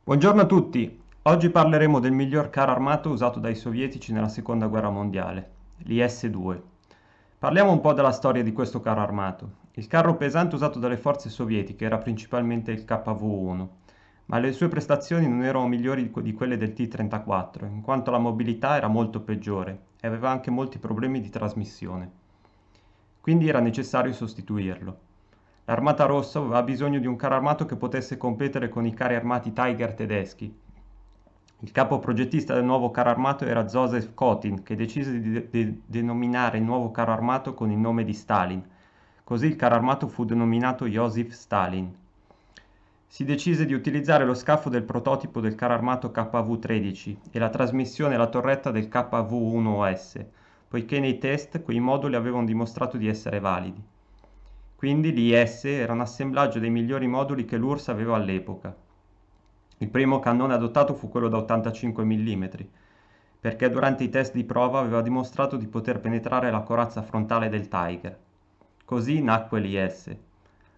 Buongiorno a tutti! Oggi parleremo del miglior carro armato usato dai sovietici nella seconda guerra mondiale, l'IS-2. Parliamo un po' della storia di questo carro armato. Il carro pesante usato dalle forze sovietiche era principalmente il KV-1, ma le sue prestazioni non erano migliori di quelle del T-34, in quanto la mobilità era molto peggiore e aveva anche molti problemi di trasmissione. Quindi era necessario sostituirlo. L'Armata Rossa aveva bisogno di un carro armato che potesse competere con i carri armati Tiger tedeschi. Il capo progettista del nuovo carro armato era Joseph Kotin, che decise di denominare il nuovo carro armato con il nome di Stalin. Così il carro armato fu denominato Joseph Stalin. Si decise di utilizzare lo scafo del prototipo del carro armato KV-13 e la trasmissione e la torretta del KV-1OS, poiché nei test quei moduli avevano dimostrato di essere validi. Quindi l'IS era un assemblaggio dei migliori moduli che l'URSS aveva all'epoca. Il primo cannone adottato fu quello da 85 mm, perché durante i test di prova aveva dimostrato di poter penetrare la corazza frontale del Tiger. Così nacque l'IS.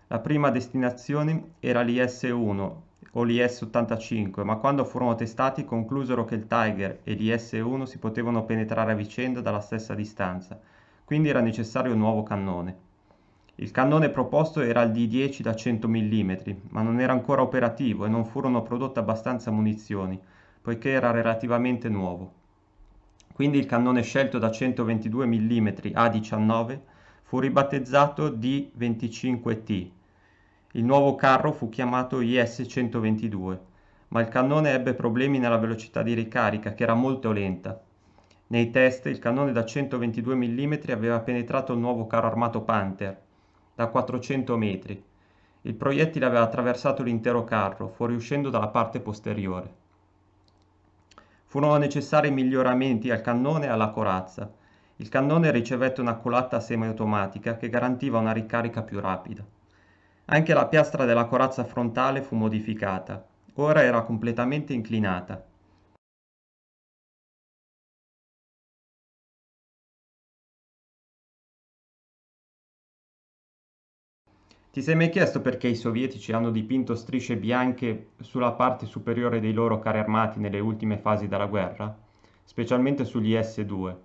La prima destinazione era l'IS-1 o l'IS-85, ma quando furono testati conclusero che il Tiger e l'IS-1 si potevano penetrare a vicenda dalla stessa distanza, quindi era necessario un nuovo cannone. Il cannone proposto era il D10 da 100 mm, ma non era ancora operativo e non furono prodotte abbastanza munizioni, poiché era relativamente nuovo. Quindi il cannone scelto da 122 mm A19 fu ribattezzato D25T. Il nuovo carro fu chiamato IS-122, ma il cannone ebbe problemi nella velocità di ricarica, che era molto lenta. Nei test il cannone da 122 mm aveva penetrato il nuovo carro armato Panther da 400 metri. Il proiettile aveva attraversato l'intero carro, fuoriuscendo dalla parte posteriore. Furono necessari miglioramenti al cannone e alla corazza. Il cannone ricevette una culata semiautomatica che garantiva una ricarica più rapida. Anche la piastra della corazza frontale fu modificata. Ora era completamente inclinata. Ti sei mai chiesto perché i sovietici hanno dipinto strisce bianche sulla parte superiore dei loro carri armati nelle ultime fasi della guerra? Specialmente sugli S-2.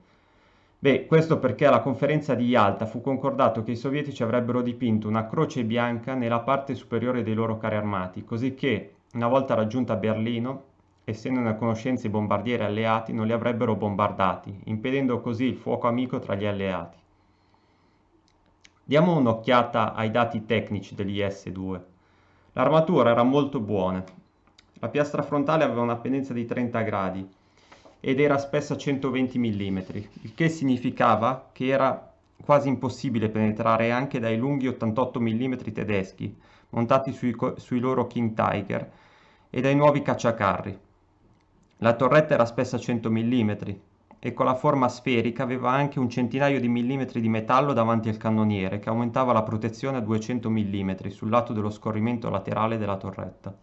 Beh, questo perché alla conferenza di Yalta fu concordato che i sovietici avrebbero dipinto una croce bianca nella parte superiore dei loro carri armati, così che, una volta raggiunta Berlino, essendo a conoscenza i bombardieri alleati, non li avrebbero bombardati, impedendo così il fuoco amico tra gli alleati. Diamo un'occhiata ai dati tecnici degli S2. L'armatura era molto buona. La piastra frontale aveva una pendenza di 30 gradi ed era spessa 120 mm, il che significava che era quasi impossibile penetrare anche dai lunghi 88 mm tedeschi, montati sui loro King Tiger, e dai nuovi cacciacarri. La torretta era spessa 100 mm e con la forma sferica aveva anche un centinaio di millimetri di metallo davanti al cannoniere che aumentava la protezione a 200 mm sul lato dello scorrimento laterale della torretta.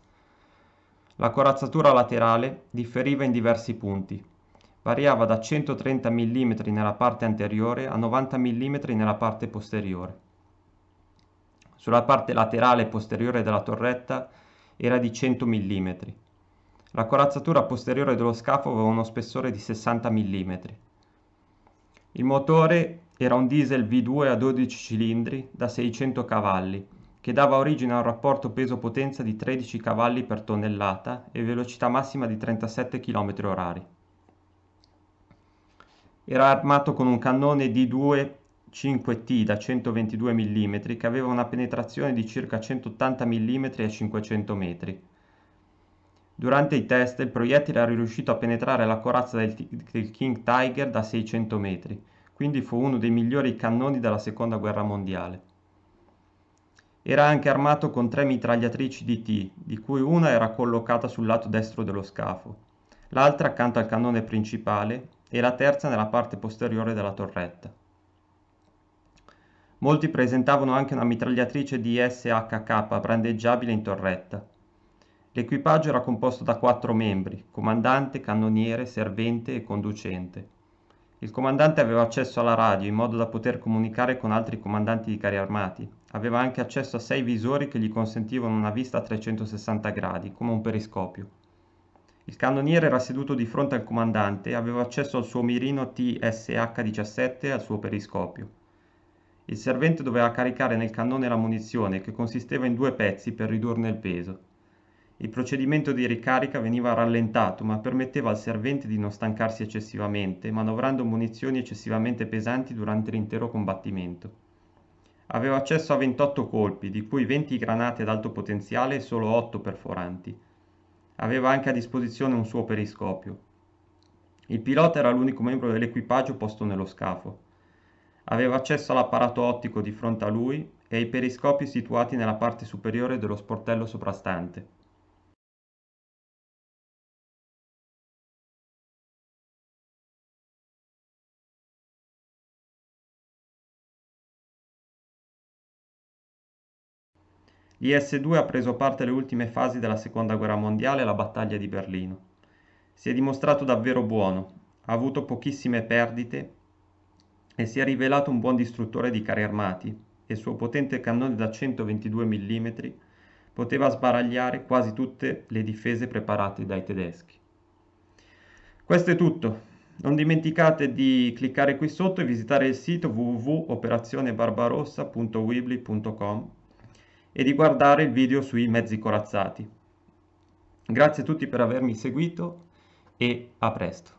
La corazzatura laterale differiva in diversi punti. Variava da 130 mm nella parte anteriore a 90 mm nella parte posteriore. Sulla parte laterale e posteriore della torretta era di 100 mm. La corazzatura posteriore dello scafo aveva uno spessore di 60 mm. Il motore era un diesel V2 a 12 cilindri da 600 cavalli, che dava origine a un rapporto peso-potenza di 13 cavalli per tonnellata e velocità massima di 37 km/h. Era armato con un cannone D2 5T da 122 mm che aveva una penetrazione di circa 180 mm a 500 metri. Durante i test il proiettile era riuscito a penetrare la corazza del King Tiger da 600 metri, quindi fu uno dei migliori cannoni della seconda guerra mondiale. Era anche armato con 3 mitragliatrici DT, di cui una era collocata sul lato destro dello scafo, l'altra accanto al cannone principale e la terza nella parte posteriore della torretta. Molti presentavano anche una mitragliatrice DSHK brandeggiabile in torretta. L'equipaggio era composto da 4 membri: comandante, cannoniere, servente e conducente. Il comandante aveva accesso alla radio in modo da poter comunicare con altri comandanti di carri armati. Aveva anche accesso a 6 visori che gli consentivano una vista a 360 gradi, come un periscopio. Il cannoniere era seduto di fronte al comandante e aveva accesso al suo mirino TSH-17 e al suo periscopio. Il servente doveva caricare nel cannone la munizione, che consisteva in 2 pezzi per ridurne il peso. Il procedimento di ricarica veniva rallentato, ma permetteva al servente di non stancarsi eccessivamente, manovrando munizioni eccessivamente pesanti durante l'intero combattimento. Aveva accesso a 28 colpi, di cui 20 granate ad alto potenziale e solo 8 perforanti. Aveva anche a disposizione un suo periscopio. Il pilota era l'unico membro dell'equipaggio posto nello scafo. Aveva accesso all'apparato ottico di fronte a lui e ai periscopi situati nella parte superiore dello sportello soprastante. L'IS-2 ha preso parte alle ultime fasi della Seconda Guerra Mondiale e alla battaglia di Berlino. Si è dimostrato davvero buono, ha avuto pochissime perdite e si è rivelato un buon distruttore di carri armati e il suo potente cannone da 122 mm poteva sbaragliare quasi tutte le difese preparate dai tedeschi. Questo è tutto. Non dimenticate di cliccare qui sotto e visitare il sito www.operazionebarbarossa.weebly.com e di guardare il video sui mezzi corazzati. Grazie a tutti per avermi seguito e a presto.